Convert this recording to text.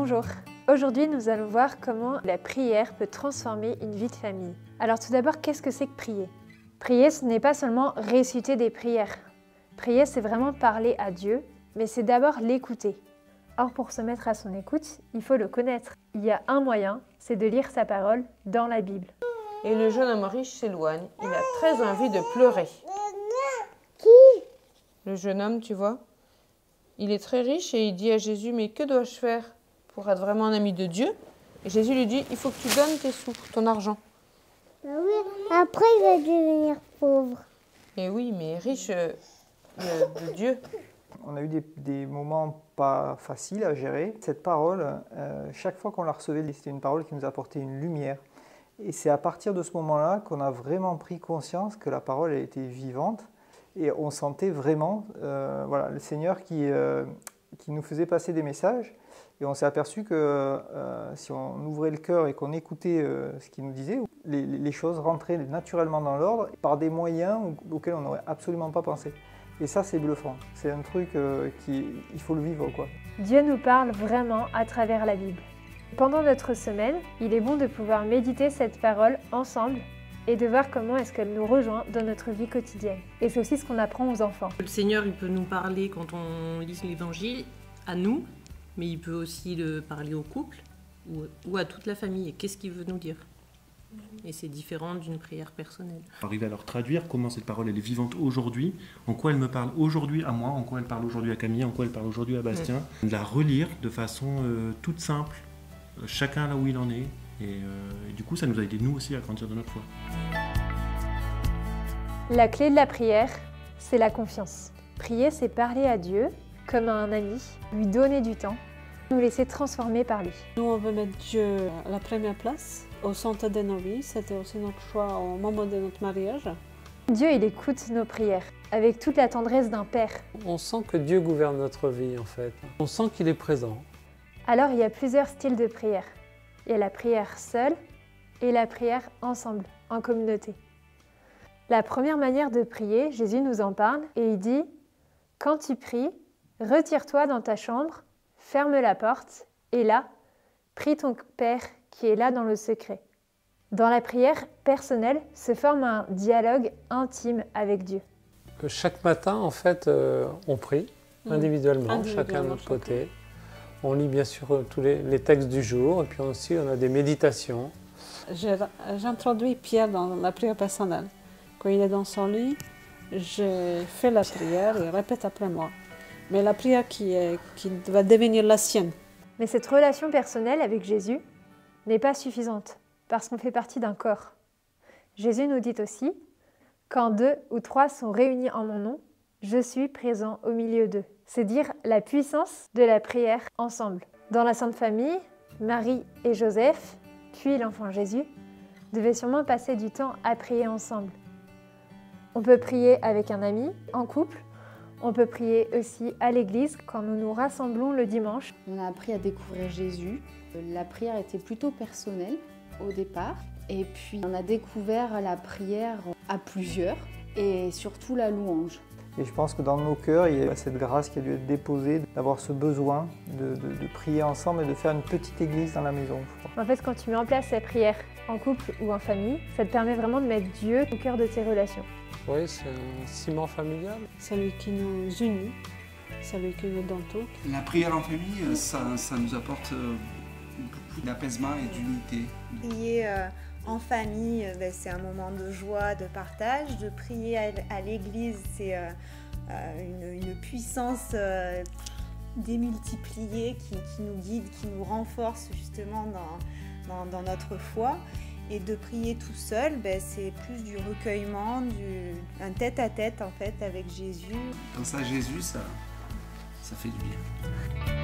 Bonjour, aujourd'hui nous allons voir comment la prière peut transformer une vie de famille. Alors tout d'abord, qu'est-ce que c'est que prier? Prier, ce n'est pas seulement réciter des prières. Prier, c'est vraiment parler à Dieu, mais c'est d'abord l'écouter. Or, pour se mettre à son écoute, il faut le connaître. Il y a un moyen, c'est de lire sa parole dans la Bible. Et le jeune homme riche s'éloigne. Il a très envie de pleurer. Qui? Le jeune homme, tu vois, il est très riche et il dit à Jésus, mais que dois-je faire pour être vraiment un ami de Dieu? Et Jésus lui dit, il faut que tu donnes tes sous, ton argent. Ah oui, après il va devenir pauvre. Et oui, mais riche de Dieu. On a eu des moments pas faciles à gérer. Cette parole, chaque fois qu'on la recevait, c'était une parole qui nous apportait une lumière. Et c'est à partir de ce moment-là qu'on a vraiment pris conscience que la parole elle était vivante. Et on sentait vraiment le Seigneur qui nous faisait passer des messages. Et on s'est aperçu que si on ouvrait le cœur et qu'on écoutait ce qu'il nous disait, les choses rentraient naturellement dans l'ordre par des moyens auxquels on n'aurait absolument pas pensé. Et ça, c'est bluffant. C'est un truc il faut le vivre, quoi. Dieu nous parle vraiment à travers la Bible. Pendant notre semaine, il est bon de pouvoir méditer cette parole ensemble et de voir comment est-ce qu'elle nous rejoint dans notre vie quotidienne. Et c'est aussi ce qu'on apprend aux enfants. Le Seigneur, il peut nous parler quand on lit l'Évangile, à nous, mais il peut aussi le parler au couple ou à toute la famille. Et qu'est-ce qu'il veut nous dire? Et c'est différent d'une prière personnelle. Arriver à leur traduire comment cette parole elle est vivante aujourd'hui, en quoi elle me parle aujourd'hui à moi, en quoi elle parle aujourd'hui à Camille, en quoi elle parle aujourd'hui à Bastien. De la relire de façon toute simple, chacun là où il en est. Et du coup, ça nous a aidé nous aussi à grandir de notre foi. La clé de la prière, c'est la confiance. Prier, c'est parler à Dieu comme à un ami, lui donner du temps, nous laisser transformer par lui. Nous, on veut mettre Dieu à la première place, au centre de nos vies. C'était aussi notre choix au moment de notre mariage. Dieu, il écoute nos prières avec toute la tendresse d'un père. On sent que Dieu gouverne notre vie, en fait. On sent qu'il est présent. Alors, il y a plusieurs styles de prière. Il y a la prière seule et la prière ensemble, en communauté. La première manière de prier, Jésus nous en parle et il dit « Quand tu pries, retire-toi dans ta chambre, ferme la porte et là, prie ton Père qui est là dans le secret. » Dans la prière personnelle se forme un dialogue intime avec Dieu. Chaque matin, en fait, on prie individuellement, chacun de notre côté. On lit bien sûr tous les textes du jour et puis aussi on a des méditations. J'introduis Pierre dans la prière personnelle. Quand il est dans son lit, je fais la prière et il répète après moi. Mais la prière qui va devenir la sienne. Mais cette relation personnelle avec Jésus n'est pas suffisante parce qu'on fait partie d'un corps. Jésus nous dit aussi « Quand 2 ou 3 sont réunis en mon nom, je suis présent au milieu d'eux. » C'est dire la puissance de la prière ensemble. Dans la Sainte Famille, Marie et Joseph, puis l'enfant Jésus, devaient sûrement passer du temps à prier ensemble. On peut prier avec un ami, en couple. On peut prier aussi à l'église quand nous nous rassemblons le dimanche. On a appris à découvrir Jésus. La prière était plutôt personnelle au départ. Et puis on a découvert la prière à plusieurs et surtout la louange. Et je pense que dans nos cœurs, il y a cette grâce qui a dû être déposée, d'avoir ce besoin de prier ensemble et de faire une petite église dans la maison. En fait, quand tu mets en place cette prière en couple ou en famille, ça te permet vraiment de mettre Dieu au cœur de tes relations. Oui, c'est un ciment familial. Celui qui nous unit, celui qui nous donne tout. La prière en famille, ça nous apporte beaucoup d'apaisement et d'unité. Prier en famille, c'est un moment de joie, de partage. De prier à l'église, c'est une puissance démultipliée qui nous guide, qui nous renforce justement dans notre foi. Et de prier tout seul, c'est plus du recueillement, un tête-à-tête en fait avec Jésus. Penser à Jésus, ça fait du bien.